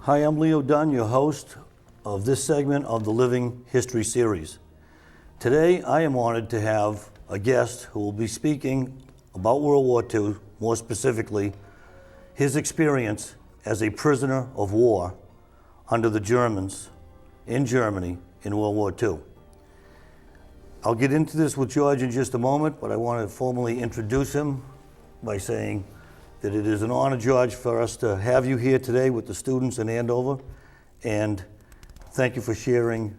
Hi, I'm Leo Dunn, your host of this segment of the Living History series. Today, I am honored to have a guest who will be speaking about World War II, more specifically, his experience as a prisoner of war under the Germans in Germany in World War II. I'll get into this with George in just a moment, but I want to formally introduce him by saying that it is an honor, George, for us to have you here today with the students in Andover, and thank you for sharing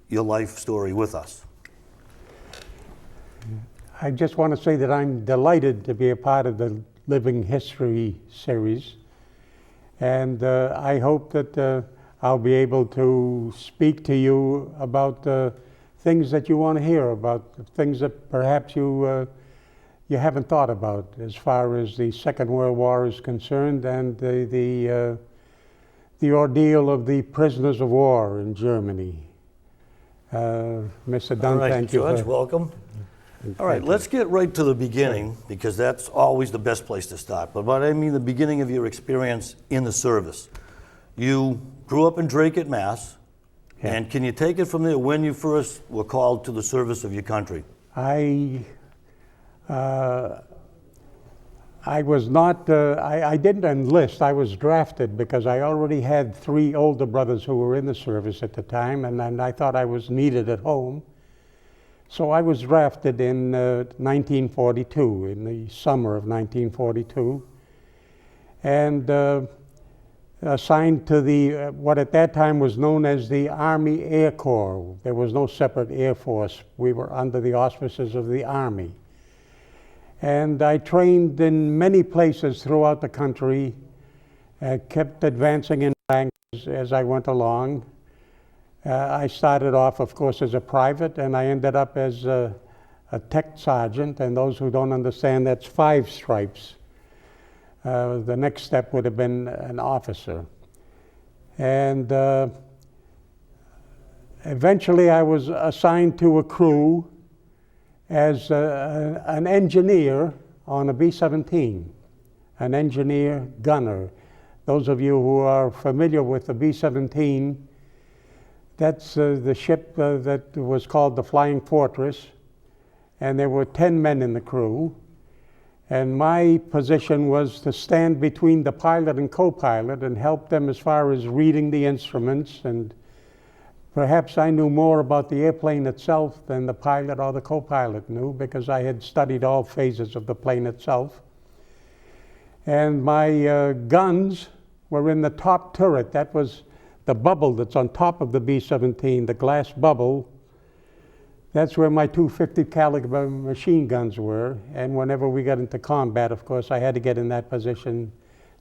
your life story with us. I just want to say that I'm delighted to be a part of the Living History series, and I hope that I'll be able to speak to you about things that you want to hear about, things that perhaps you haven't thought about as far as the Second World War is concerned, and the ordeal of the prisoners of war in Germany. Mr. Dunn, thank you. George, welcome. All right, let's get right to the beginning, because that's always the best place to start. But I mean the beginning of your experience in the service. You grew up in Drake, Mass. Yeah. And can you take it from there when you first were called to the service of your country? I was not, I didn't enlist, I was drafted because I already had 3 older brothers who were in the service at the time, and I thought I was needed at home. So I was drafted in 1942, in the summer of 1942, and assigned to the, what at that time was known as the Army Air Corps. There was no separate Air Force. We were under the auspices of the Army. And I trained in many places throughout the country, kept advancing in ranks as I went along. I started off, of course, as a private, and I ended up as a tech sergeant, and those who don't understand, that's 5 stripes. The next step would have been an officer. And eventually I was assigned to a crew as an engineer on a B-17, an engineer gunner. Those of you who are familiar with the B-17, that's the ship that was called the Flying Fortress, and there were 10 men in the crew. And my position was to stand between the pilot and co-pilot and help them as far as reading the instruments, and perhaps I knew more about the airplane itself than the pilot or the co-pilot knew, because I had studied all phases of the plane itself. And my guns were in the top turret. That was the bubble that's on top of the B-17, the glass bubble. That's where my 250 caliber machine guns were, and whenever we got into combat, of course, I had to get in that position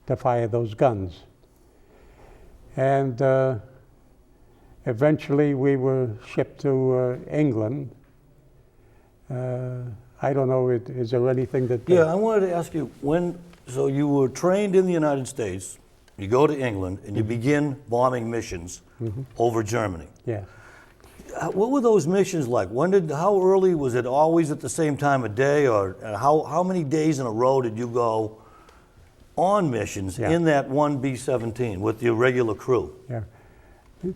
to fire those guns. And eventually we were shipped to England. I don't know, is there anything that... Yeah, I wanted to ask you, so you were trained in the United States, you go to England, and you begin bombing missions over Germany. Yeah. What were those missions like? How early, was it always at the same time of day, or how many days in a row did you go on missions in that one B-17 with your regular crew? Yeah.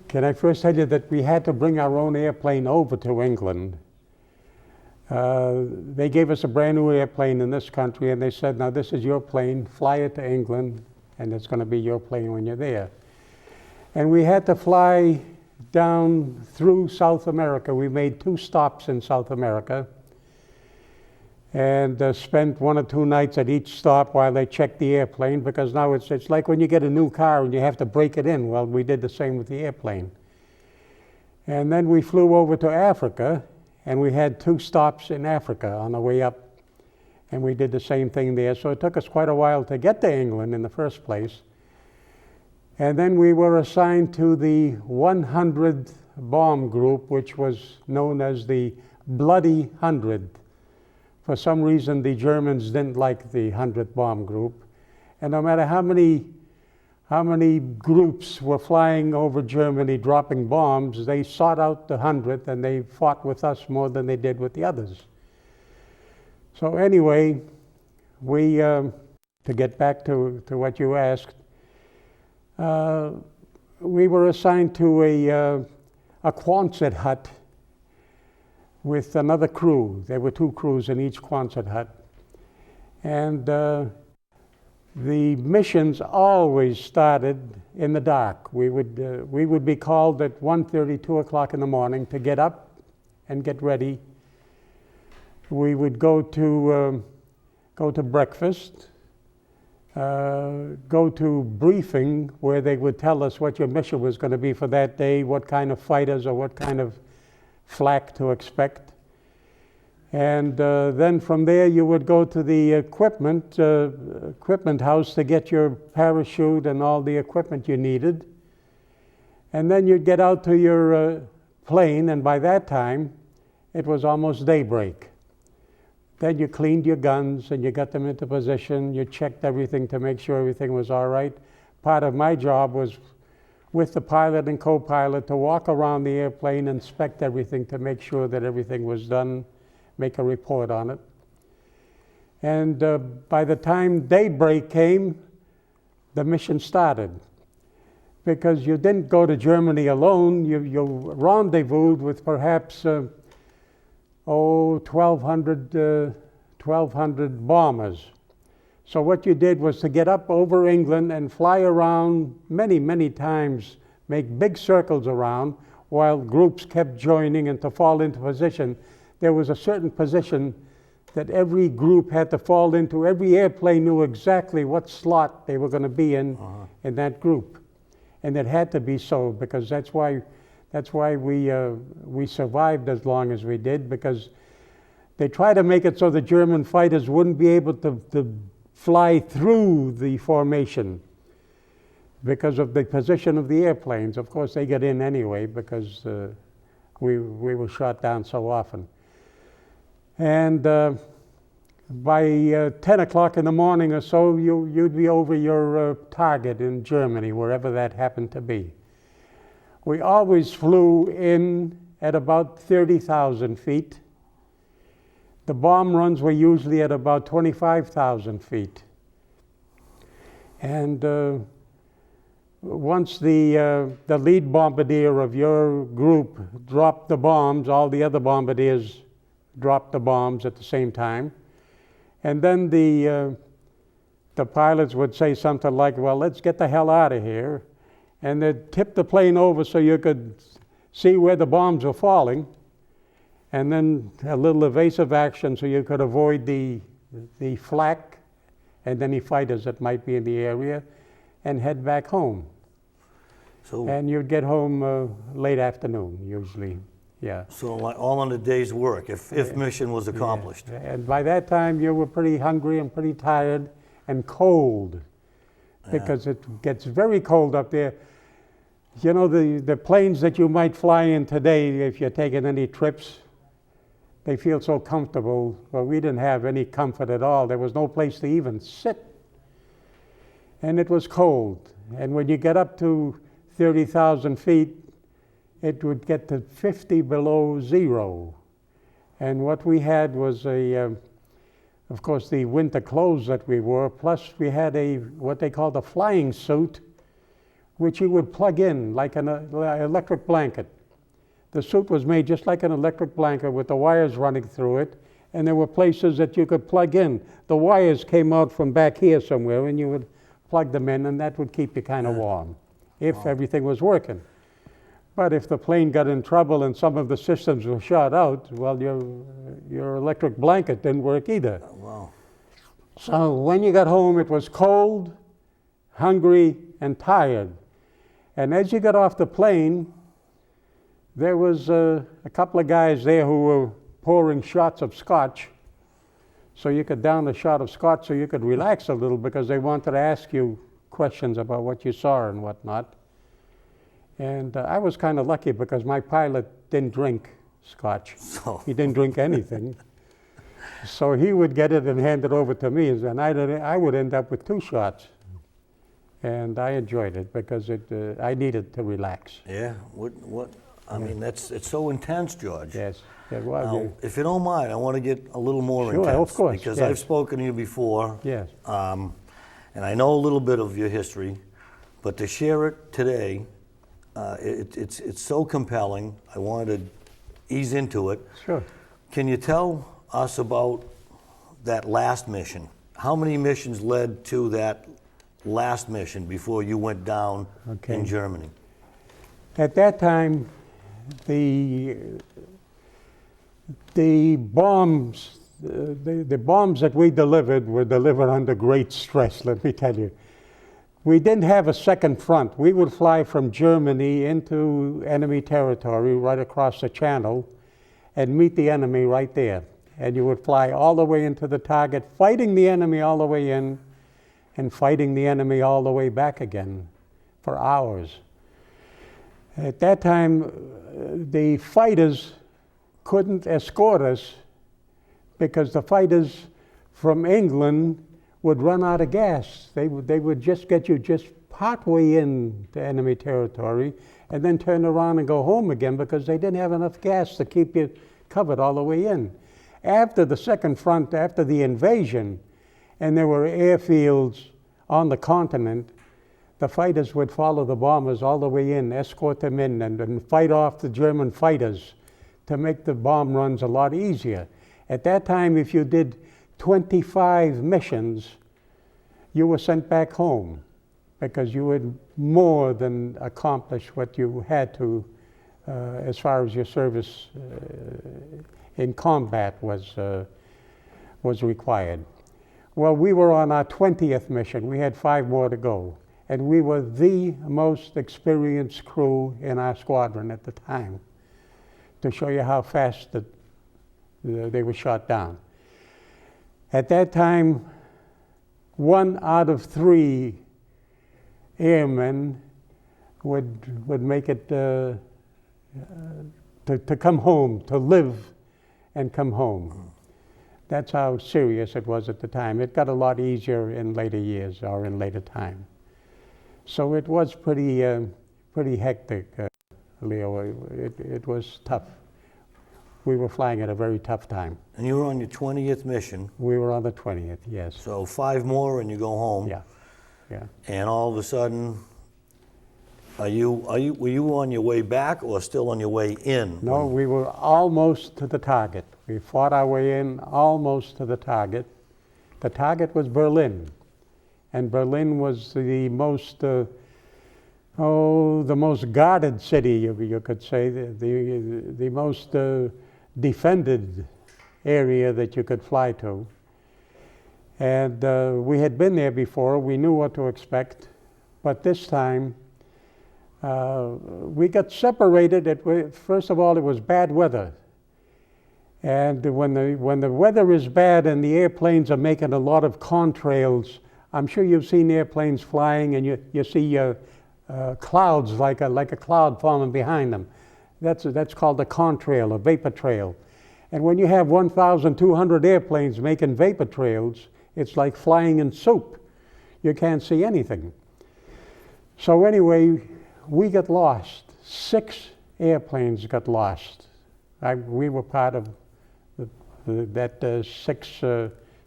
Can I first tell you that we had to bring our own airplane over to England. They gave us a brand new airplane in this country, and they said, now this is your plane, fly it to England, and it's going to be your plane when you're there. And we had to fly down through South America. We made 2 stops in South America, and spent 1 or 2 nights at each stop while they checked the airplane, because now it's like when you get a new car and you have to break it in. Well, we did the same with the airplane. And then we flew over to Africa, and we had 2 stops in Africa on the way up, and we did the same thing there. So it took us quite a while to get to England in the first place. And then we were assigned to the 100th bomb group, which was known as the Bloody 100. For some reason, the Germans didn't like the 100th bomb group. And no matter how many groups were flying over Germany dropping bombs, they sought out the 100th, and they fought with us more than they did with the others. So anyway, we, to get back to what you asked, we were assigned to a Quonset hut with another crew. There were 2 crews in each Quonset hut. And the missions always started in the dark. We would be called at 1:30, 2 o'clock in the morning to get up and get ready. We would go to breakfast, go to briefing where they would tell us what your mission was going to be for that day, what kind of fighters or what kind of flak to expect. And then from there you would go to the equipment house to get your parachute and all the equipment you needed. And then you'd get out to your plane, and by that time it was almost daybreak. Then you cleaned your guns and you got them into position. You checked everything to make sure everything was all right. Part of my job was with the pilot and co-pilot to walk around the airplane, inspect everything to make sure that everything was done, make a report on it. And by the time daybreak came, the mission started. Because you didn't go to Germany alone, you rendezvoused with perhaps 1,200 bombers. So what you did was to get up over England and fly around many, many times, make big circles around while groups kept joining, and to fall into position. There was a certain position that every group had to fall into. Every airplane knew exactly what slot they were going to be in that group. And it had to be so, because that's why we survived as long as we did, because they tried to make it so the German fighters wouldn't be able to fly through the formation because of the position of the airplanes. Of course, they got in anyway because we were shot down so often. And by 10 o'clock in the morning or so, you'd be over your target in Germany, wherever that happened to be. We always flew in at about 30,000 feet. The bomb runs were usually at about 25,000 feet. And once the lead bombardier of your group dropped the bombs, all the other bombardiers dropped the bombs at the same time. And then the pilots would say something like, well, let's get the hell out of here. And they'd tip the plane over so you could see where the bombs were falling. And then a little evasive action so you could avoid the flak and any fighters that might be in the area, and head back home. And you'd get home late afternoon, usually. Yeah. So like all in a day's work, if mission was accomplished. Yeah. And by that time you were pretty hungry and pretty tired and cold, because it gets very cold up there. You know, the planes that you might fly in today, if you're taking any trips, they feel so comfortable. Well, we didn't have any comfort at all. There was no place to even sit. And it was cold. And when you get up to 30,000 feet, it would get to 50 below zero. And what we had was of course, the winter clothes that we wore, plus we had what they called a flying suit, which you would plug in like an electric blanket. The suit was made just like an electric blanket with the wires running through it, and there were places that you could plug in. The wires came out from back here somewhere, and you would plug them in, and that would keep you kind of warm if everything was working. But if the plane got in trouble and some of the systems were shot out, well, your electric blanket didn't work either. Wow. So when you got home, it was cold, hungry, and tired. And as you got off the plane, there was a couple of guys there who were pouring shots of scotch. So you could down a shot of scotch so you could relax a little, because they wanted to ask you questions about what you saw and whatnot. And I was kind of lucky because my pilot didn't drink scotch. He didn't drink anything. So he would get it and hand it over to me, and I would end up with 2 shots. And I enjoyed it because I needed to relax. Yeah. I mean, it's so intense, George. Yes. It was. Now, if you don't mind, I want to get a little more intense. Sure, of course. Because yes. I've spoken to you before. Yes. And I know a little bit of your history, but to share it today It's so compelling. I wanted to ease into it. Sure. Can you tell us about that last mission? How many missions led to that last mission before you went down in Germany? At that time, the bombs, the bombs that we delivered were delivered under great stress, let me tell you. We didn't have a second front. We would fly from Germany into enemy territory right across the channel and meet the enemy right there. And you would fly all the way into the target, fighting the enemy all the way in and fighting the enemy all the way back again for hours. At that time, the fighters couldn't escort us because the fighters from England would run out of gas. They would just get you just partway in to enemy territory and then turn around and go home again because they didn't have enough gas to keep you covered all the way in. After the second front, after the invasion, and there were airfields on the continent, the fighters would follow the bombers all the way in, escort them in, and fight off the German fighters to make the bomb runs a lot easier. At that time, if you did 25 missions, you were sent back home because you had more than accomplished what you had to as far as your service in combat was required. Well, we were on our 20th mission. We had 5 more to go. And we were the most experienced crew in our squadron at the time, to show you how fast they were shot down. At that time, 1 out of 3 airmen would make it to come home, to live and come home. That's how serious it was at the time. It got a lot easier in later years or in later time. So it was pretty hectic, Leo. It was tough. We were flying at a very tough time. And you were on your 20th mission. We were on the 20th, yes. So 5 more and you go home. Yeah, yeah. And all of a sudden, were you on your way back or still on your way in? No, we were almost to the target. We fought our way in almost to the target. The target was Berlin. And Berlin was the most guarded city, you could say, the most defended area that you could fly to. And we had been there before. We knew what to expect. But this time, we got separated. First of all, it was bad weather. And when the weather is bad and the airplanes are making a lot of contrails, I'm sure you've seen airplanes flying and you see clouds like a cloud forming behind them. That's called a contrail, a vapor trail. And when you have 1,200 airplanes making vapor trails, it's like flying in soup. You can't see anything. So anyway, we got lost. 6 airplanes got lost. We were part of that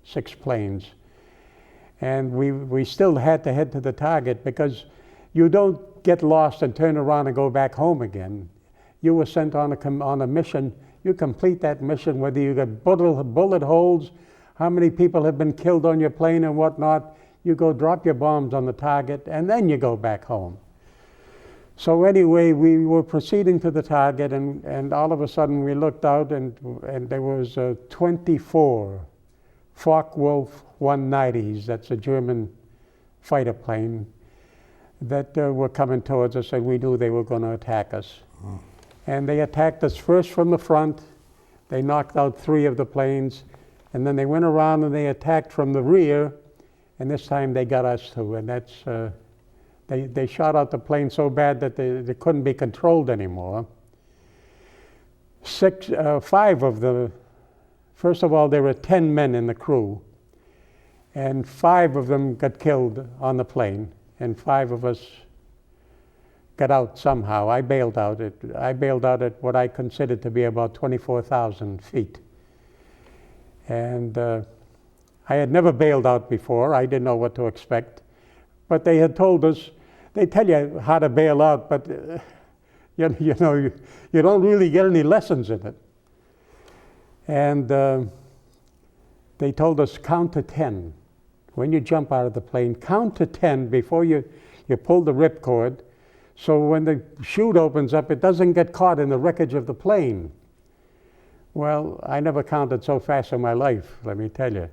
6 planes. And we still had to head to the target because you don't get lost and turn around and go back home again. You were sent on a mission. You complete that mission, whether you got bullet holes, how many people have been killed on your plane and whatnot. You go drop your bombs on the target, and then you go back home. So anyway, we were proceeding to the target, and all of a sudden we looked out, and there was 24 Focke-Wulf 190s, that's a German fighter plane, that were coming towards us, and we knew they were going to attack us. Oh. And they attacked us first from the front. They knocked out 3 of the planes, and then they went around and they attacked from the rear, and this time they got us too. And that's they shot out the plane so bad that they couldn't be controlled anymore. 5 of the, first of all, there were 10 men in the crew, and 5 of them got killed on the plane, and 5 of us got out somehow. I bailed out at what I considered to be about 24,000 feet. And I had never bailed out before. I didn't know what to expect. But they had told us, they tell you how to bail out, but You don't really get any lessons in it. And they told us count to 10. When you jump out of the plane, count to 10 before you pull the ripcord, so when the chute opens up, it doesn't get caught in the wreckage of the plane. Well, I never counted so fast in my life, let me tell you.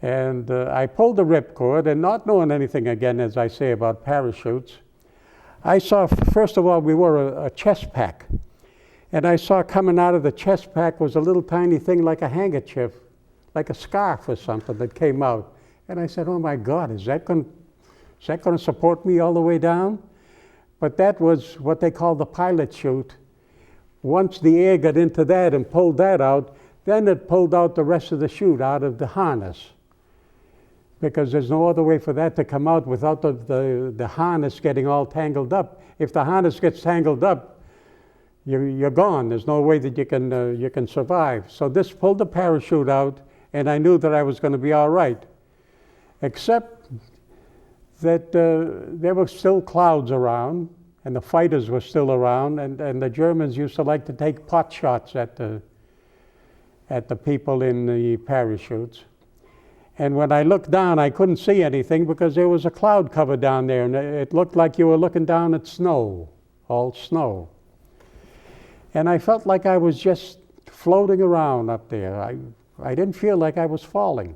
And I pulled the ripcord, and not knowing anything, again, as I say, about parachutes, I saw, first of all, we wore a chest pack. And I saw coming out of the chest pack was a little tiny thing like a handkerchief, like a scarf or something that came out. And I said, oh my God, is that going to support me all the way down? But that was what they call the pilot chute. Once the air got into that and pulled that out, then it pulled out the rest of the chute out of the harness. Because there's no other way for that to come out without the harness getting all tangled up. If the harness gets tangled up, you're gone. There's no way that you can survive. So this pulled the parachute out, and I knew that I was going to be all right. Except that there were still clouds around, and the fighters were still around, and the Germans used to like to take pot shots at the people in the parachutes. And when I looked down, I couldn't see anything because there was a cloud cover down there, and it looked like you were looking down at snow, all snow. And I felt like I was just floating around up there. I didn't feel like I was falling.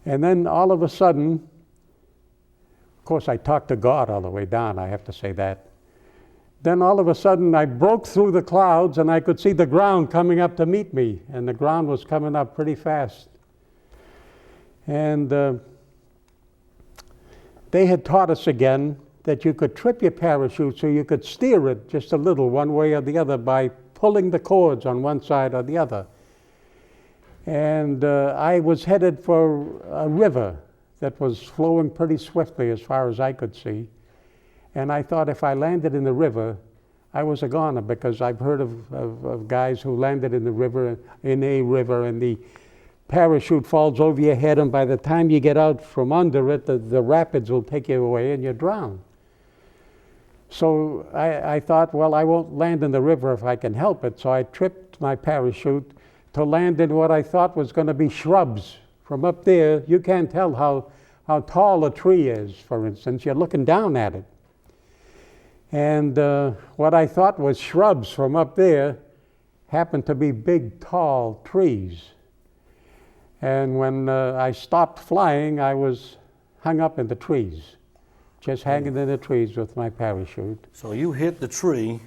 And then all of a sudden, of course I talked to God all the way down, I have to say that. Then all of a sudden I broke through the clouds and I could see the ground coming up to meet me, and the ground was coming up pretty fast. And they had taught us again that you could trip your parachute so you could steer it just a little one way or the other by pulling the cords on one side or the other. And I was headed for a river that was flowing pretty swiftly as far as I could see. And I thought if I landed in the river, I was a goner, because I've heard of guys who landed in a river, and the parachute falls over your head, and by the time you get out from under it, the rapids will take you away and you drown. So I thought, well, I won't land in the river if I can help it. So I tripped my parachute to land in what I thought was going to be shrubs. From up there, you can't tell how tall a tree is, for instance. You're looking down at it. And what I thought was shrubs from up there happened to be big, tall trees. And when I stopped flying, I was hung up in the trees, just hanging in the trees with my parachute. So you hit the tree,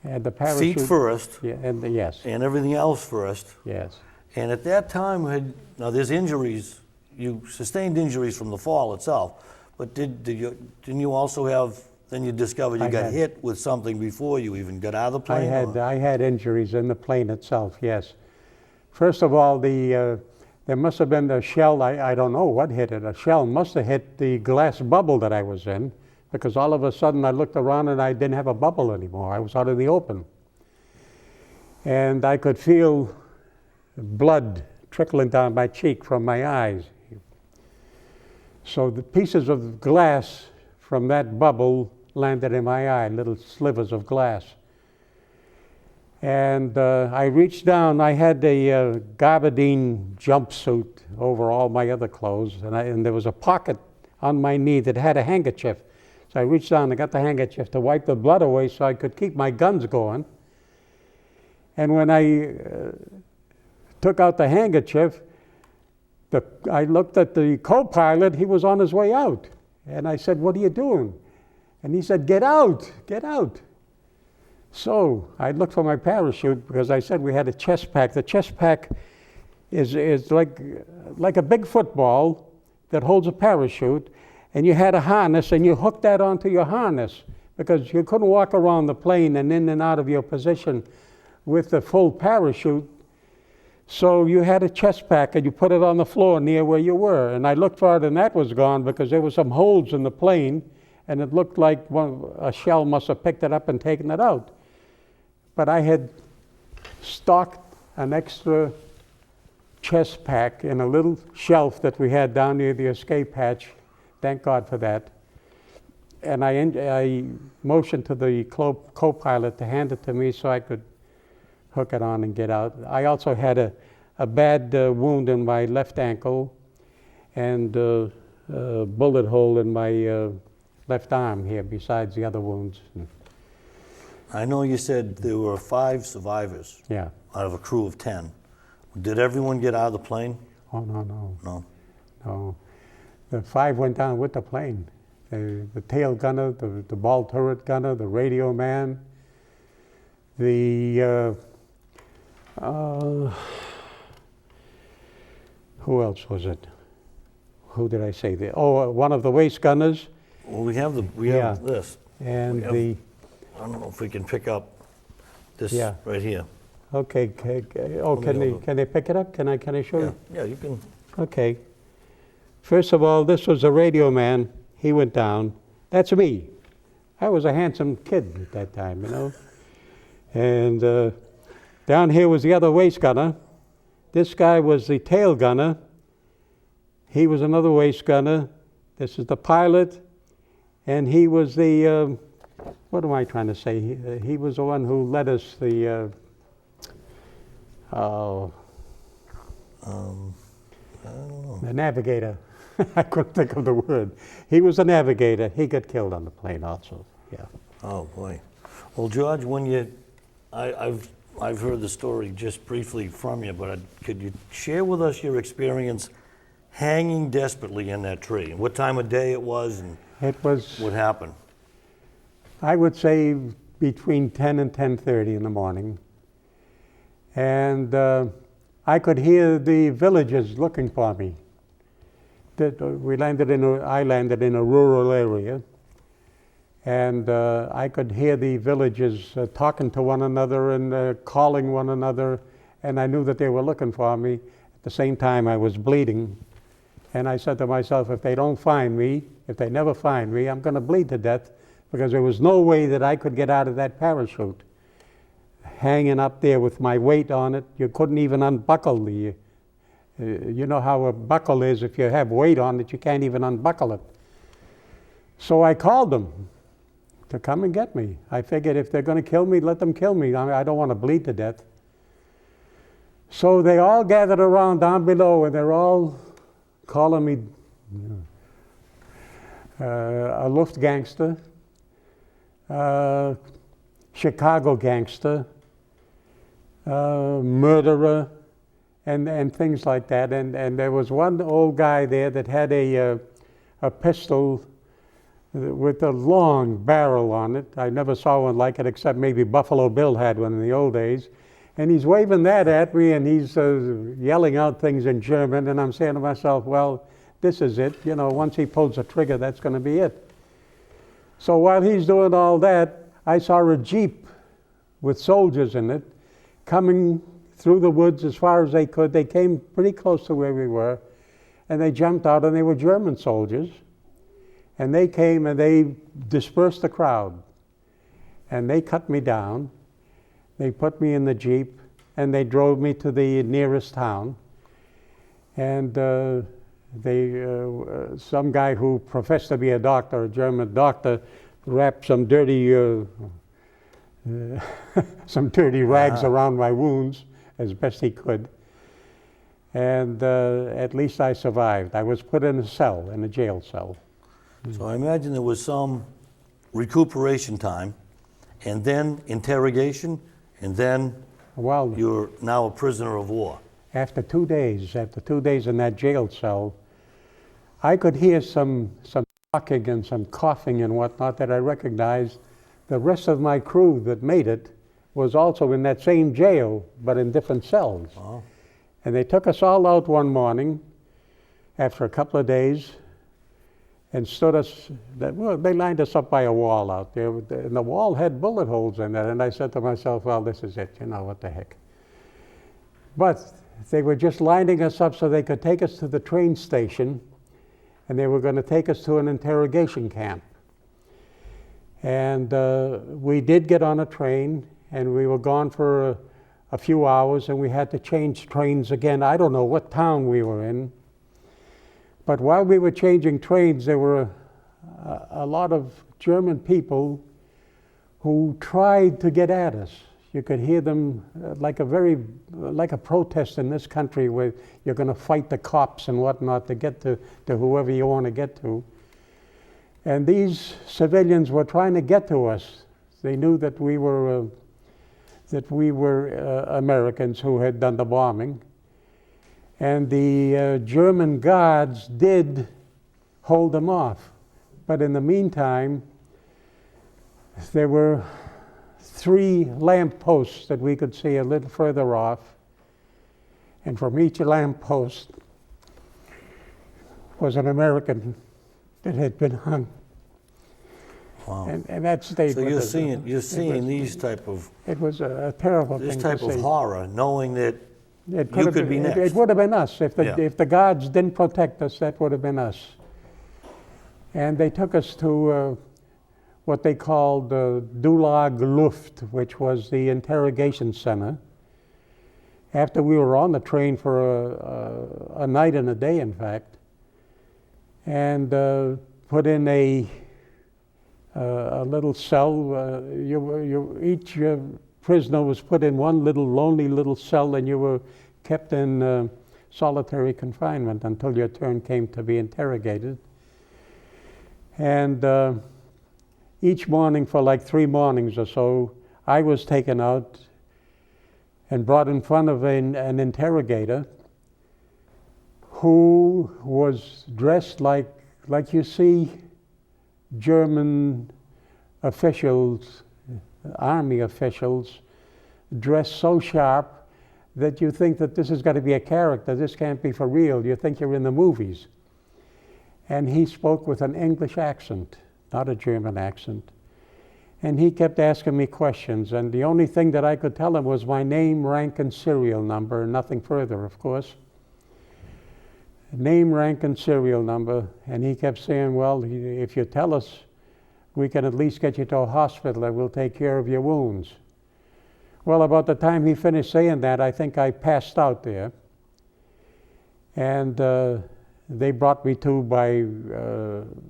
and the parachute, feet first, yeah, yes, and everything else first. yes. And at that time, now there's injuries. You sustained injuries from the fall itself, but didn't you also have? Then you discovered you got hit with something before you even got out of the plane. I had injuries in the plane itself. Yes. First of all, there must have been a shell. I don't know what hit it. A shell must have hit the glass bubble that I was in, because all of a sudden I looked around and I didn't have a bubble anymore. I was out in the open, and I could feel blood trickling down my cheek from my eyes. So the pieces of glass from that bubble landed in my eye, little slivers of glass. And I reached down. I had a gabardine jumpsuit over all my other clothes, and there was a pocket on my knee that had a handkerchief. So I reached down and got the handkerchief to wipe the blood away so I could keep my guns going. And when I took out the handkerchief, I looked at the co-pilot. He was on his way out. And I said, "What are you doing?" And he said, "Get out, get out." So I looked for my parachute, because I said we had a chest pack. The chest pack is like a big football that holds a parachute, and you had a harness, and you hooked that onto your harness, because you couldn't walk around the plane and in and out of your position with the full parachute. So you had a chest pack, and you put it on the floor near where you were. And I looked for it, and that was gone, because there were some holes in the plane, and it looked like a shell must have picked it up and taken it out. But I had stocked an extra chest pack in a little shelf that we had down near the escape hatch. Thank God for that. and I motioned to the co-pilot to hand it to me so I could hook it on and get out. I also had a bad wound in my left ankle and a bullet hole in my left arm here besides the other wounds. I know you said there were 5 survivors Yeah. out of a crew of 10. Did everyone get out of the plane? Oh, no. No. The 5 went down with the plane. The tail gunner, the ball turret gunner, the radio man, the who else was it? Who did I say? One of the waist gunners. Well, we have this. And I don't know if we can pick up this right here. Okay. Can they pick it up? Can I show you? Yeah, you can. Okay. First of all, this was a radio man. He went down. That's me. I was a handsome kid at that time, you know. And down here was the other waist gunner. This guy was the tail gunner. He was another waist gunner. This is the pilot. And he was the, what am I trying to say? He was the one who led us the, I don't know. the navigator. I couldn't think of the word. He was the navigator. He got killed on the plane also. Yeah. Oh boy. Well, George, I've heard the story just briefly from you, but could you share with us your experience hanging desperately in that tree, and what time of day it was, and what happened? I would say between 10 and 10:30 in the morning, and I could hear the villagers looking for me. I landed in a rural area, and I could hear the villagers talking to one another and calling one another, and I knew that they were looking for me. At the same time, I was bleeding, and I said to myself, if they don't find me, if they never find me, I'm going to bleed to death, because there was no way that I could get out of that parachute. Hanging up there with my weight on it, you couldn't even unbuckle the you know how a buckle is. If you have weight on it, you can't even unbuckle it. So I called them to come and get me. I figured if they're going to kill me, let them kill me. I don't want to bleed to death. So they all gathered around down below, and they're all calling me a Luft gangster, Chicago gangster, murderer, and things like that. And there was one old guy there that had a pistol with a long barrel on it. I never saw one like it, except maybe Buffalo Bill had one in the old days. And he's waving that at me, and he's yelling out things in German, and I'm saying to myself, well, this is it. You know, once he pulls the trigger, that's going to be it. So while he's doing all that, I saw a Jeep with soldiers in it coming through the woods as far as they could. They came pretty close to where we were, and they jumped out, and they were German soldiers. And they came and they dispersed the crowd, and they cut me down. They put me in the Jeep, and they drove me to the nearest town. And some guy who professed to be a doctor, a German doctor, wrapped some dirty rags around my wounds as best he could. And at least I survived. I was put in a cell, in a jail cell. So I imagine there was some recuperation time, and then interrogation, and then you're now a prisoner of war. After 2 days in that jail cell, I could hear some talking and some coughing and whatnot that I recognized. The rest of my crew that made it was also in that same jail, but in different cells. Wow. And they took us all out one morning after a couple of days and they lined us up by a wall out there, and the wall had bullet holes in it, and I said to myself, well, this is it, you know, what the heck. But they were just lining us up so they could take us to the train station, and they were going to take us to an interrogation camp. And we did get on a train, and we were gone for a few hours, and we had to change trains again. I don't know what town we were in. But while we were changing trains, there were a lot of German people who tried to get at us. You could hear them like a protest in this country where you're going to fight the cops and whatnot to get to whoever you want to get to. And these civilians were trying to get to us. They knew that we were Americans who had done the bombing. And the German guards did hold them off. But in the meantime, there were 3 lamp posts that we could see a little further off. And from each lamp post was an American that had been hung. Wow. And that stayed So with you're us. seeing these type of, It was a terrible this thing type to of see. horror, knowing that It you have could be been, next. It would have been us. If Yeah. the guards didn't protect us, that would have been us. And they took us to what they called Dulag Luft, which was the interrogation center. After we were on the train for a night and a day, in fact, and put in a little cell. Each prisoner was put in one lonely little cell, and you were kept in solitary confinement until your turn came to be interrogated. And each morning for like 3 mornings or so, I was taken out and brought in front of an interrogator who was dressed like you see German officials, army officials, dressed so sharp that you think that this has got to be a character. This can't be for real. You think you're in the movies. And he spoke with an English accent, not a German accent. And he kept asking me questions, and the only thing that I could tell him was my name, rank, and serial number, and nothing further, of course. Name, rank, and serial number. And he kept saying, well, if you tell us, we can at least get you to a hospital and we'll take care of your wounds. Well, about the time he finished saying that, I think I passed out there. And they brought me to by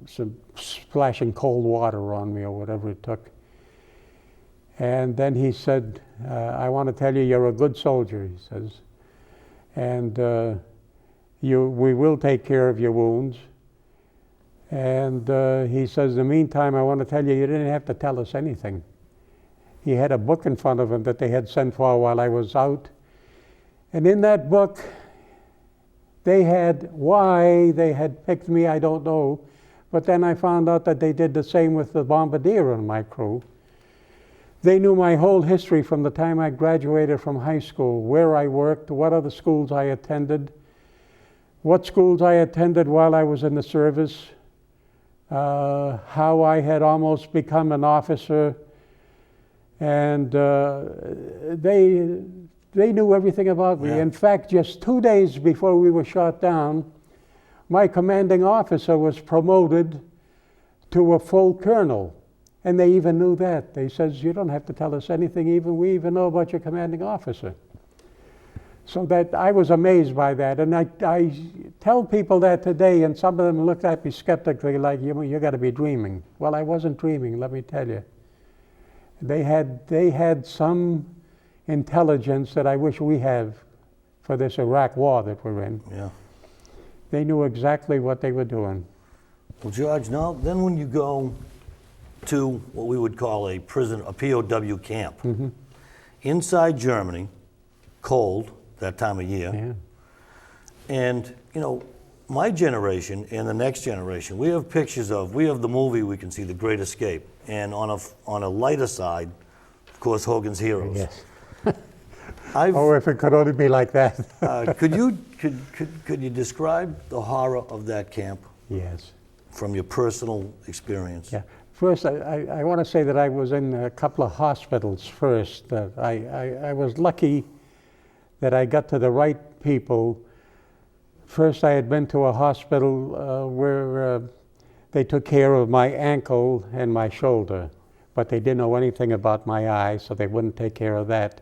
some splashing cold water on me or whatever it took. And then he said, I want to tell you, you're a good soldier, he says. And we will take care of your wounds. And he says, in the meantime, I want to tell you, you didn't have to tell us anything. He had a book in front of him that they had sent for while I was out. And in that book, why they had picked me, I don't know. But then I found out that they did the same with the bombardier on my crew. They knew my whole history from the time I graduated from high school, where I worked, what other schools I attended, what schools I attended while I was in the service, how I had almost become an officer, and they knew everything about me. Yeah. In fact, just 2 days before we were shot down, my commanding officer was promoted to a full colonel. And they even knew that. They says, you don't have to tell us anything, we even know about your commanding officer. So that I was amazed by that. And I tell people that today, and some of them looked at me skeptically like, you got to be dreaming. Well, I wasn't dreaming, let me tell you. They had some intelligence that I wish we have for this Iraq war that we're in. Yeah. They knew exactly what they were doing. Well, George, now then when you go to what we would call a POW camp, inside Germany, cold that time of year, Yeah. and my generation and the next generation, we have pictures we have the movie, we can see The Great Escape, and on a lighter side, of course, Hogan's Heroes. Yes. Oh, if it could only be like that. could you describe the horror of that camp Yes. from your personal experience? Yeah. First, I want to say that I was in a couple of hospitals first. I was lucky that I got to the right people. First, I had been to a hospital where they took care of my ankle and my shoulder, but they didn't know anything about my eye, so they wouldn't take care of that.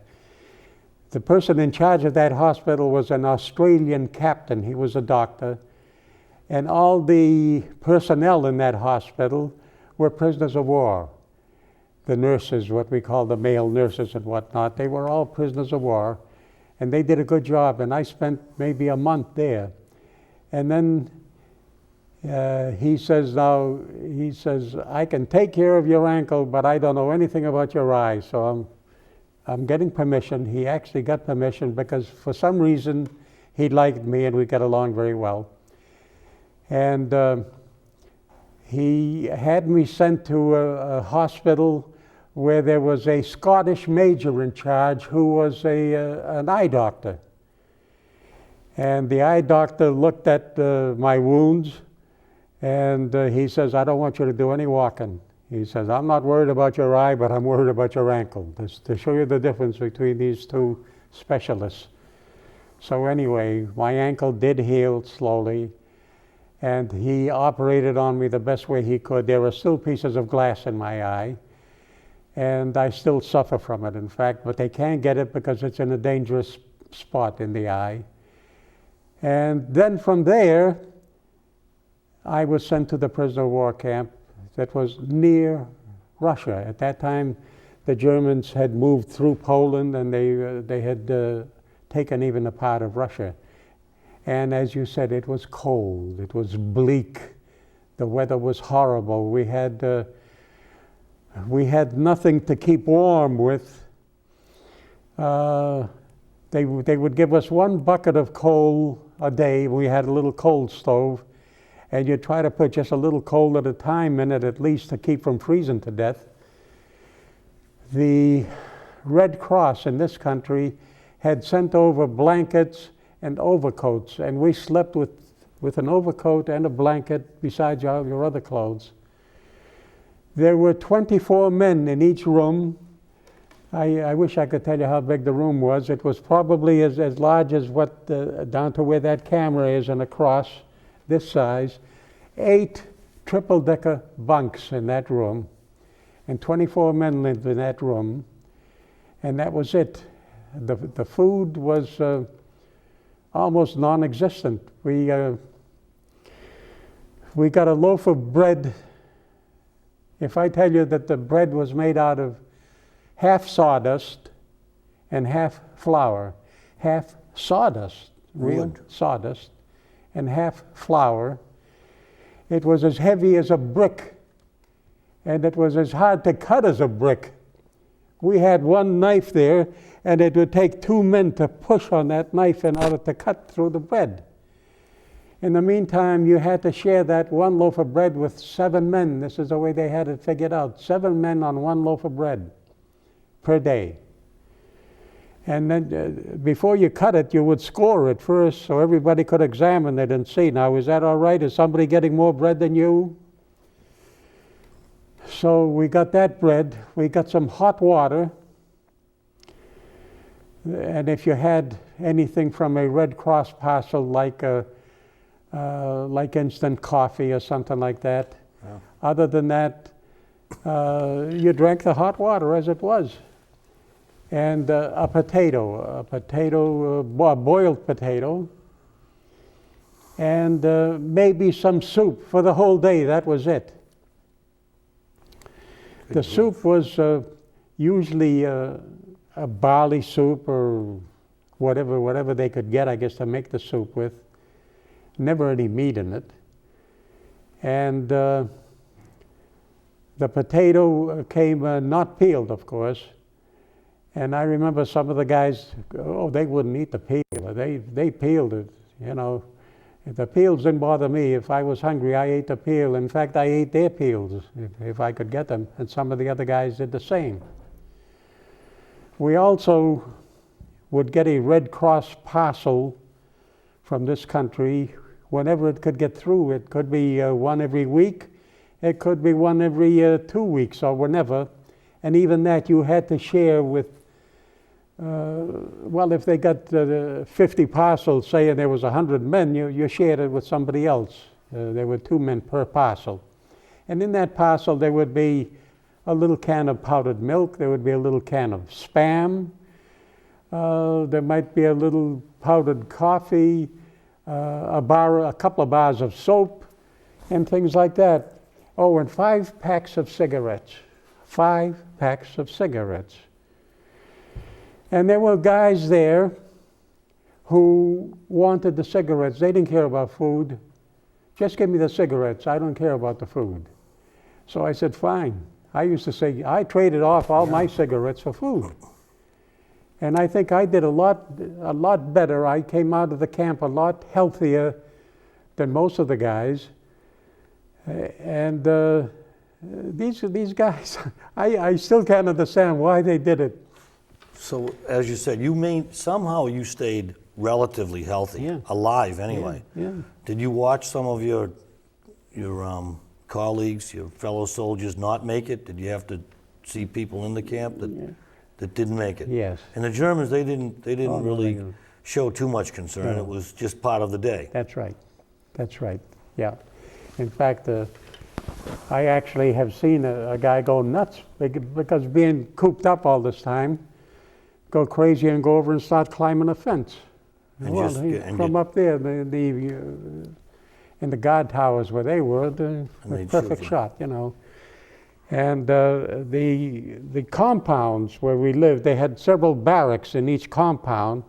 The person in charge of that hospital was an Australian captain. He was a doctor, And all the personnel in that hospital were prisoners of war. The nurses, what we call the male nurses and whatnot, they were all prisoners of war. And they did a good job, and I spent maybe a month there. And then he says, I can take care of your ankle, but I don't know anything about your eye. So I'm getting permission. He actually got permission because for some reason he liked me and we got along very well. And he had me sent to a hospital where there was a Scottish major in charge who was an eye doctor. And the eye doctor looked at my wounds, and he says, I don't want you to do any walking. He says, I'm not worried about your eye, but I'm worried about your ankle, to show you the difference between these two specialists. So anyway, my ankle did heal slowly, and he operated on me the best way he could. There are still pieces of glass in my eye, and I still suffer from it, in fact, but they can't get it because it's in a dangerous spot in the eye. And then from there, I was sent to the prisoner of war camp that was near Russia. At that time, the Germans had moved through Poland, and they had taken even a part of Russia. And as you said, it was cold, it was bleak, the weather was horrible. We had nothing to keep warm with. They would give us 1 bucket of coal a day. We had a little coal stove, and you'd try to put just a little coal at a time in it, at least to keep from freezing to death. The Red Cross in this country had sent over blankets and overcoats, and we slept with an overcoat and a blanket besides all your other clothes. There were 24 men in each room. I wish I could tell you how big the room was. It was probably as large as what, down to where that camera is and across, this size. 8 triple-decker bunks in that room, and 24 men lived in that room, and that was it. The food was almost non-existent. We got a loaf of bread. If I tell you that the bread was made out of half sawdust and half flour, half sawdust, real sawdust, and half flour, it was as heavy as a brick, and it was as hard to cut as a brick. We had one knife there, and it would take 2 men to push on that knife in order to cut through the bread. In the meantime, you had to share that 1 loaf of bread with 7 men. This is the way they had it figured out. 7 men on 1 loaf of bread per day. And then before you cut it, you would score it first so everybody could examine it and see, now, is that all right? Is somebody getting more bread than you? So we got that bread. We got some hot water. And if you had anything from a Red Cross parcel, like instant coffee or something like that. Yeah. Other than that, you drank the hot water as it was. And a boiled potato, and maybe some soup for the whole day. That was it. The soup was usually a barley soup or whatever they could get, I guess, to make the soup with. Never any meat in it. And the potato came not peeled, of course. And I remember some of the guys, they wouldn't eat the peel. They peeled it, you know. The peels didn't bother me. If I was hungry, I ate the peel. In fact, I ate their peels if I could get them. And some of the other guys did the same. We also would get a Red Cross parcel from this country whenever it could get through. It could be 1 every week. It could be 1 every 2 weeks or whenever. And even that you had to share with, if they got 50 parcels, say, and there was 100 men, you shared it with somebody else. There were 2 men per parcel. And in that parcel, there would be a little can of powdered milk. There would be a little can of Spam. There might be a little powdered coffee, a couple of bars of soap, and things like that. Oh, and 5 packs of cigarettes. 5 packs of cigarettes. And there were guys there who wanted the cigarettes. They didn't care about food. Just give me the cigarettes. I don't care about the food. So I said, fine. I used to say, I traded off all my cigarettes for food. And I think I did a lot better. I came out of the camp a lot healthier than most of the guys. And these guys, I still can't understand why they did it. So, as you said, somehow you stayed relatively healthy, Yeah. alive anyway. Yeah. Did you watch some of your colleagues, your fellow soldiers, not make it? Did you have to see people in the camp that didn't make it? Yes. And the Germans, they didn't no, really they didn't. show too much concern. No. It was just part of the day. That's right. That's right. Yeah. In fact, I actually have seen a guy go nuts because being cooped up all this time, go crazy and go over and start climbing a fence. From up there, in the guard towers where they were, the perfect shot, you know. And the compounds where we lived, they had several barracks in each compound.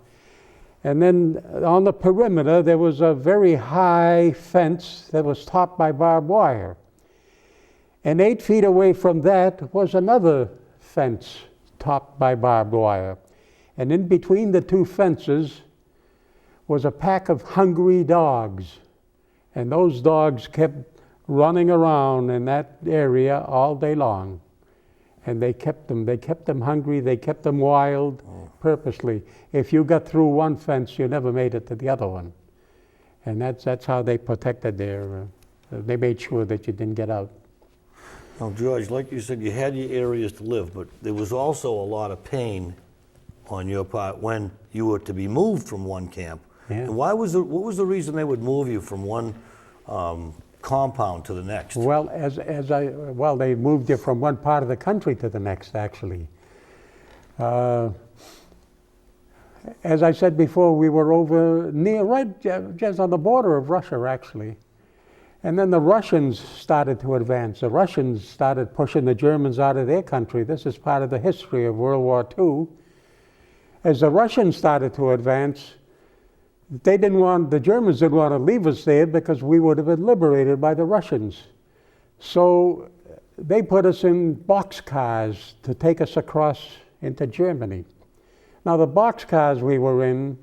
And then on the perimeter, there was a very high fence that was topped by barbed wire. And 8 feet away from that was another fence topped by barbed wire. And in between the 2 fences was a pack of hungry dogs. And those dogs kept running around in that area all day long. And they kept them hungry, they kept them wild purposely. If you got through one fence, you never made it to the other one. And that's how they protected they made sure that you didn't get out. Now, George, like you said, you had your areas to live, but there was also a lot of pain on your part when you were to be moved from one camp. Yeah. And what was the reason they would move you from one compound to the next? Well, they moved you from one part of the country to the next, actually. As I said before, we were over just on the border of Russia, actually. And then the Russians started to advance. The Russians started pushing the Germans out of their country. This is part of the history of World War II. As the Russians started to advance, the Germans didn't want to leave us there because we would have been liberated by the Russians. So they put us in boxcars to take us across into Germany. Now the boxcars we were in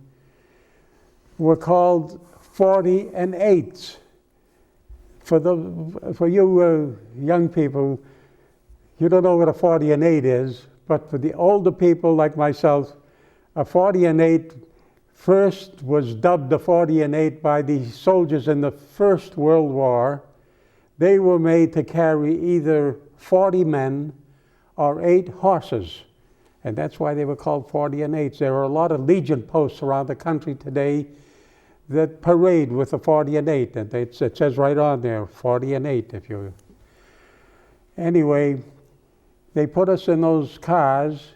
were called 40 and 8s. For you young people, you don't know what a 40 and 8 is, but for the older people like myself, a 40 and 8 first was dubbed a 40 and 8 by the soldiers in the First World War. They were made to carry either 40 men or 8 horses, and that's why they were called 40 and 8s. There are a lot of Legion posts around the country today that parade with a 40 and 8, and it says right on there, 40 and 8. Anyway, they put us in those cars.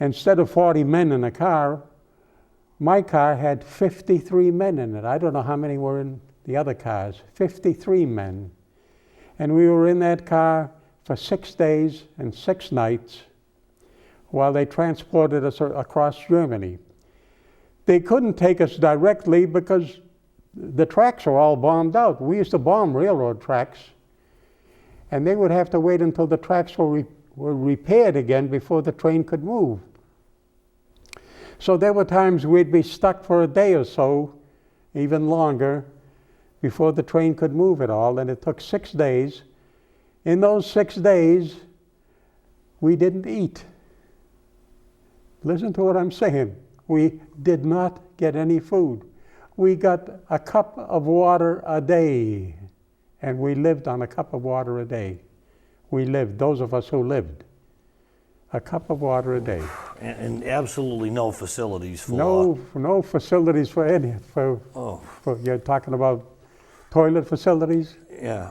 Instead of 40 men in a car, my car had 53 men in it. I don't know how many were in the other cars, 53 men. And we were in that car for 6 days and 6 nights while they transported us across Germany. They couldn't take us directly because the tracks were all bombed out. We used to bomb railroad tracks, and they would have to wait until the tracks were repaired again before the train could move. So there were times we'd be stuck for a day or so, even longer, before the train could move at all, and it took 6 days. In those 6 days, we didn't eat. Listen to what I'm saying. We did not get any food. We got a cup of water a day, and we lived on a cup of water a day. We lived, those of us who lived, a cup of water a day. And absolutely no facilities for... No facilities for any, for you're talking about toilet facilities? Yeah.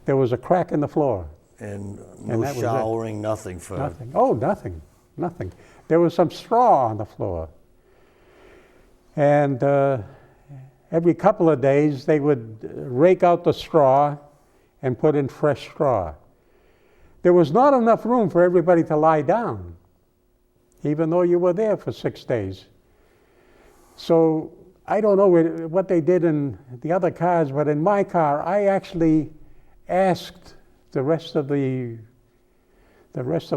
There was a crack in the floor. And no showering, nothing for... Nothing. Oh, nothing. There was some straw on the floor. And every couple of days they would rake out the straw and put in fresh straw. There was not enough room for everybody to lie down, even though you were there for 6 days. So I don't know what they did in the other cars, but in my car, I actually asked the rest of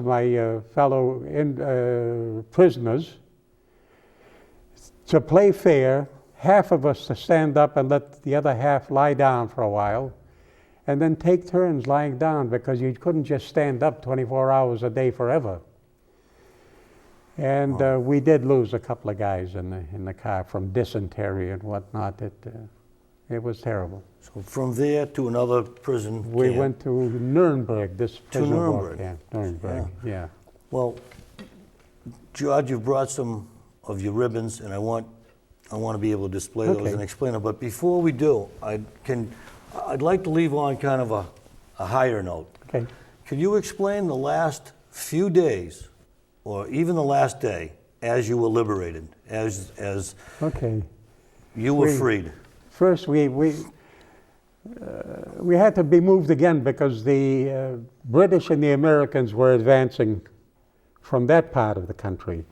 my fellow prisoners to play fair, half of us to stand up and let the other half lie down for a while, and then take turns lying down, because you couldn't just stand up 24 hours a day forever. And we did lose a couple of guys in the car from dysentery and whatnot. It was terrible. So from there to another prison We camp. went to Nuremberg, this prison Nuremberg. camp. Nuremberg, yeah. Well, George, you've brought some of your ribbons, and I want to be able to display those Okay. and explain them. But before we do, I'd like to leave on kind of a higher note. Okay. Could you explain the last few days, or even the last day, as you were liberated, as Okay. you were freed? First, we had to be moved again because the British and the Americans were advancing from that part of the country.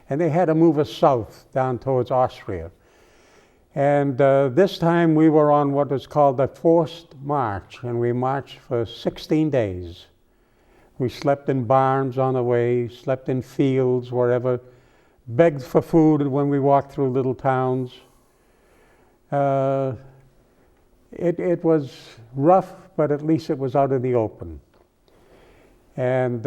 And they had to move us south, down towards Austria. And this time we were on what was called a forced march, and we marched for 16 days. We slept in barns on the way, slept in fields, wherever, begged for food when we walked through little towns. It was rough, but at least it was out in the open. And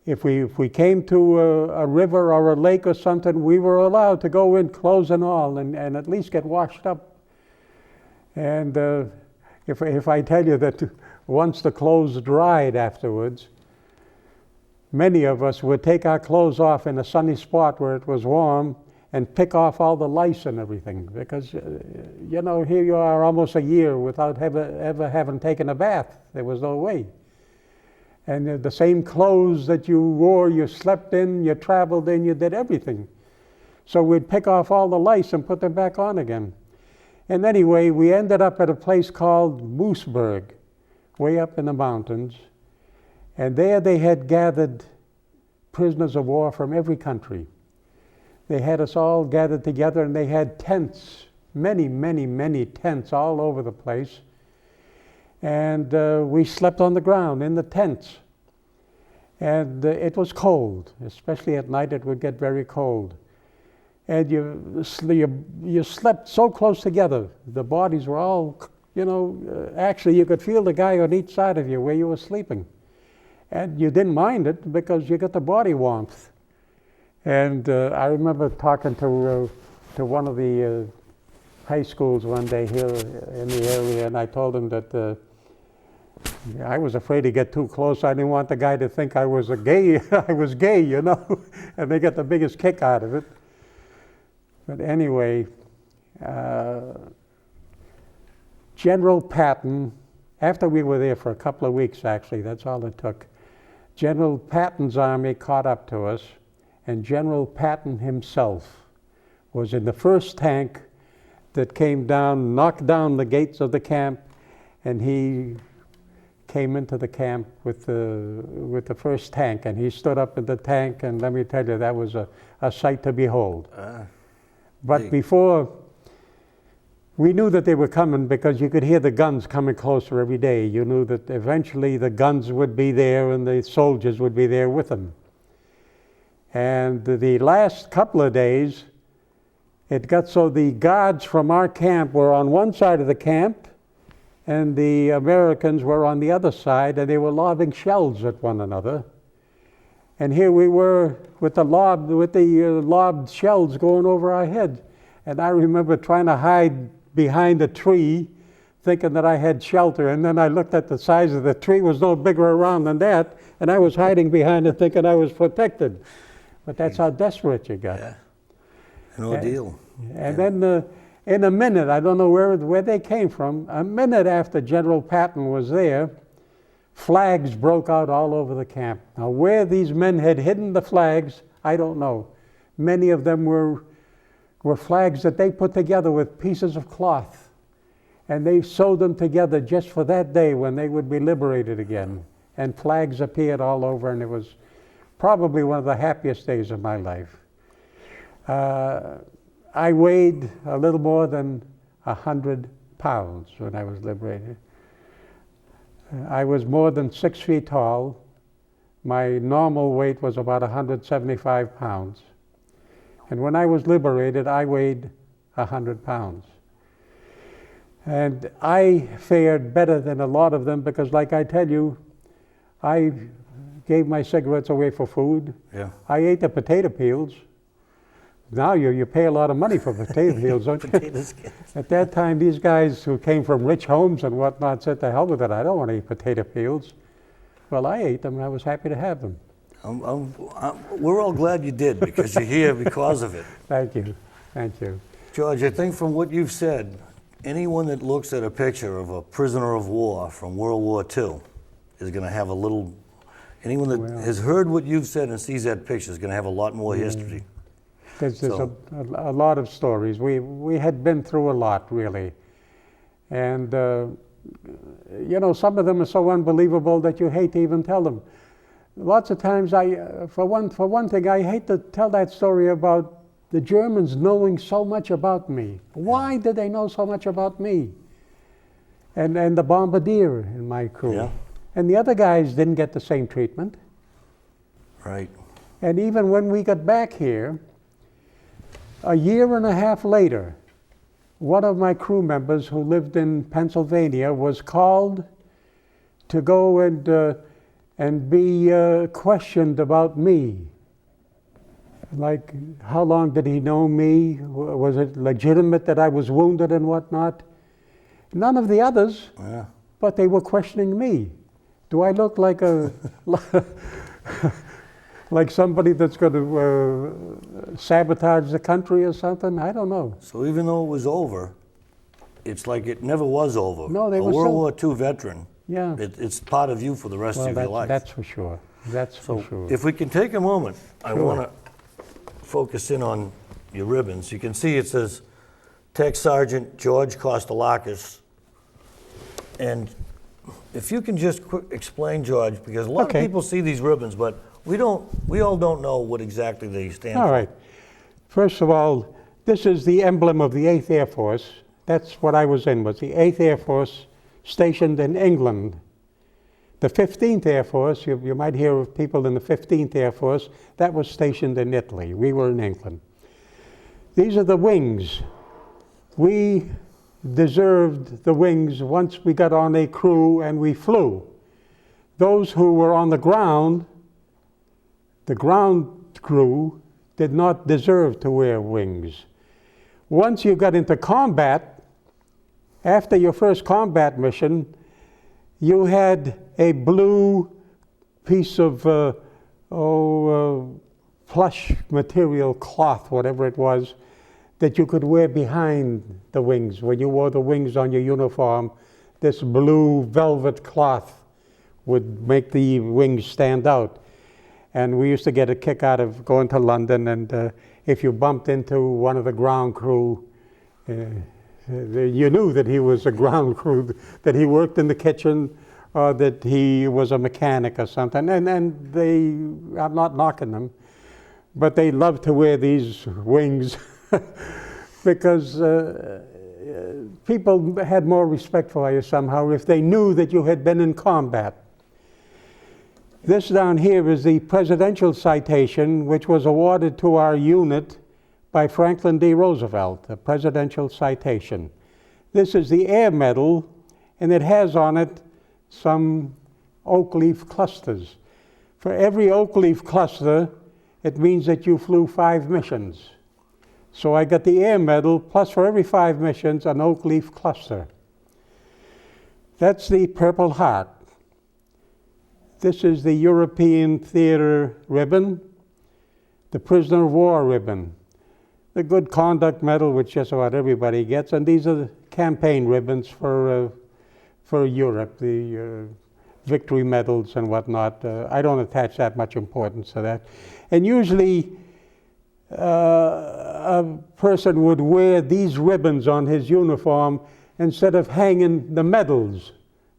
if we came to a river or a lake or something, we were allowed to go in, clothes and all, and at least get washed up. And if I tell you that once the clothes dried afterwards, many of us would take our clothes off in a sunny spot where it was warm and pick off all the lice and everything, because you know, here you are almost a year without ever having taken a bath. There was no way. And the same clothes that you wore, you slept in, you traveled in, you did everything. So we'd pick off all the lice and put them back on again. And anyway, we ended up at a place called Mooseburg, way up in the mountains. And there they had gathered prisoners of war from every country. They had us all gathered together, and they had tents, many, many, many tents all over the place. And we slept on the ground in the tents. And it was cold, especially at night. It would get very cold. And you slept so close together. The bodies were all, actually you could feel the guy on each side of you where you were sleeping. And you didn't mind it because you got the body warmth. And I remember talking to one of the high schools one day here in the area, and I told him that I was afraid to get too close. I didn't want the guy to think I was gay, and they got the biggest kick out of it. But anyway, General Patton, after we were there for a couple of weeks, actually, that's all it took, General Patton's army caught up to us, and General Patton himself was in the first tank that came down, knocked down the gates of the camp, and he came into the camp with the first tank, and he stood up in the tank, and let me tell you, that was a sight to behold. But before, we knew that they were coming because you could hear the guns coming closer every day. You knew that eventually the guns would be there and the soldiers would be there with them. And the last couple of days, it got so the guards from our camp were on one side of the camp, and the Americans were on the other side, and they were lobbing shells at one another. And here we were with the lobbed shells going over our heads. And I remember trying to hide behind a tree, thinking that I had shelter. And then I looked at the size of the tree, was no bigger around than that, and I was hiding behind it, thinking I was protected. But that's how desperate you got. Yeah. An ordeal. And then in a minute, I don't know where they came from, a minute after General Patton was there, flags broke out all over the camp. Now, where these men had hidden the flags, I don't know. Many of them were were flags that they put together with pieces of cloth. And they sewed them together just for that day when they would be liberated again. And flags appeared all over, and it was probably one of the happiest days of my life. I weighed a little more than 100 pounds when I was liberated. I was more than 6 feet tall. My normal weight was about 175 pounds. And when I was liberated, I weighed 100 pounds. And I fared better than a lot of them because, like I tell you, I gave my cigarettes away for food. Yeah. I ate the potato peels. Now you pay a lot of money for potato peels, don't you? Potato skins. At that time, these guys who came from rich homes and whatnot said, "To hell with it, I don't want to eat potato peels." Well, I ate them, and I was happy to have them. We're all glad you did, because you're here because of it. Thank you. Thank you. George, I think from what you've said, anyone that looks at a picture of a prisoner of war from World War II is going to have a little, anyone that has heard what you've said and sees that picture is going to have a lot more history. There's a lot of stories. We had been through a lot, really. And, you know, some of them are so unbelievable that you hate to even tell them. Lots of times, for one thing, I hate to tell that story about the Germans knowing so much about me. Why did they know so much about me? And the bombardier in my crew. Yeah. And the other guys didn't get the same treatment. Right. And even when we got back here, a year and a half later, one of my crew members who lived in Pennsylvania was called to go and be questioned about me. Like, how long did he know me? Was it legitimate that I was wounded and whatnot? None of the others, but they were questioning me. Do I look like a like somebody that's going to sabotage the country or something? I don't know. So even though it was over, it's like it never was over. No, they a were World War II veteran. Yeah. It's part of you for the rest of your life. That's for sure. That's So for sure. if we can take a moment, I want to focus in on your ribbons. You can see it says Tech Sergeant George Kostelakis. And if you can just explain, George, because a lot of people see these ribbons, but we all don't know what exactly they stand for. All right. First of all, this is the emblem of the 8th Air Force. That's what I was in, was the 8th Air Force stationed in England. The 15th Air Force, you might hear of people in the 15th Air Force, that was stationed in Italy. We were in England. These are the wings. We deserved the wings once we got on a crew and we flew. Those who were on the ground crew, did not deserve to wear wings. Once you got into combat, after your first combat mission, you had a blue piece of plush material, cloth, whatever it was, that you could wear behind the wings. When you wore the wings on your uniform, this blue velvet cloth would make the wings stand out. And we used to get a kick out of going to London, and if you bumped into one of the ground crew, you knew that he was a ground crew, that he worked in the kitchen, or that he was a mechanic or something. And they, I'm not knocking them, but they loved to wear these wings because people had more respect for you somehow if they knew that you had been in combat. This down here is the Presidential Citation, which was awarded to our unit by Franklin D. Roosevelt, a Presidential Citation. This is the Air Medal, and it has on it some oak leaf clusters. For every oak leaf cluster, it means that you flew 5 missions. So I got the Air Medal, plus for every 5 missions, an oak leaf cluster. That's the Purple Heart. This is the European Theater ribbon, the Prisoner of War ribbon, the Good Conduct Medal, which just about everybody gets, and these are the campaign ribbons for Europe, the victory medals and whatnot. I don't attach that much importance to that. And usually, a person would wear these ribbons on his uniform instead of hanging the medals.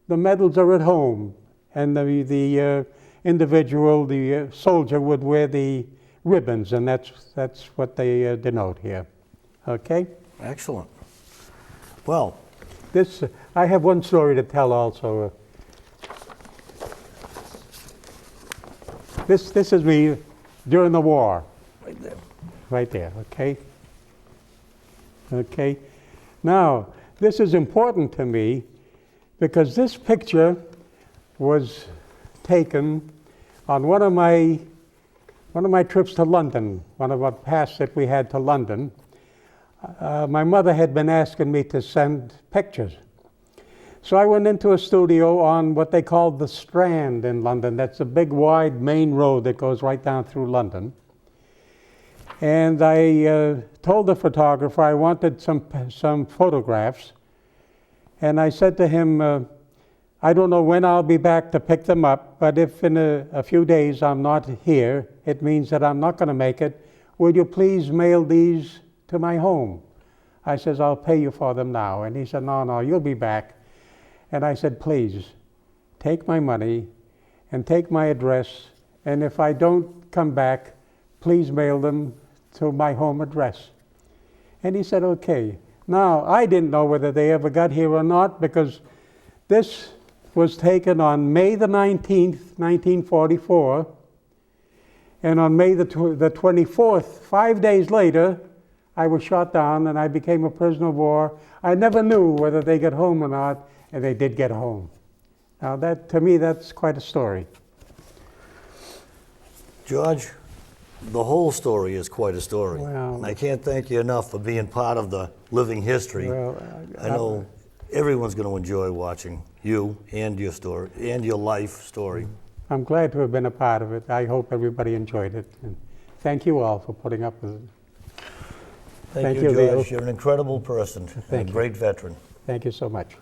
The medals are at home, and the individual, the soldier, would wear the ribbons, and that's what they denote here. Okay? Excellent. Well, I have one story to tell also. This is me during the war. right there. Right there, okay? Okay. Now, this is important to me because this picture was taken on one of my trips to London, one of our pass that we had to London. My mother had been asking me to send pictures. So I went into a studio on what they called the Strand in London. That's a big, wide main road that goes right down through London. And I told the photographer I wanted some photographs. And I said to him, I don't know when I'll be back to pick them up, but if in a few days I'm not here, it means that I'm not going to make it. Would you please mail these to my home? I says, I'll pay you for them now. And he said, no, you'll be back. And I said, please, take my money and take my address, and if I don't come back, please mail them to my home address. And he said, okay. Now, I didn't know whether they ever got here or not, because this was taken on May the 19th, 1944, and on May the 24th, 5 days later, I was shot down and I became a prisoner of war. I never knew whether they got home or not, and they did get home. Now that, to me, that's quite a story. George, the whole story is quite a story. Well, and I can't thank you enough for being part of the living history. Well, I know everyone's going to enjoy watching you and your story and your life story. I'm glad to have been a part of it. I hope everybody enjoyed it. And thank you all for putting up with it. Thank you, Leo. George. You're an incredible person and a great veteran. Thank you so much.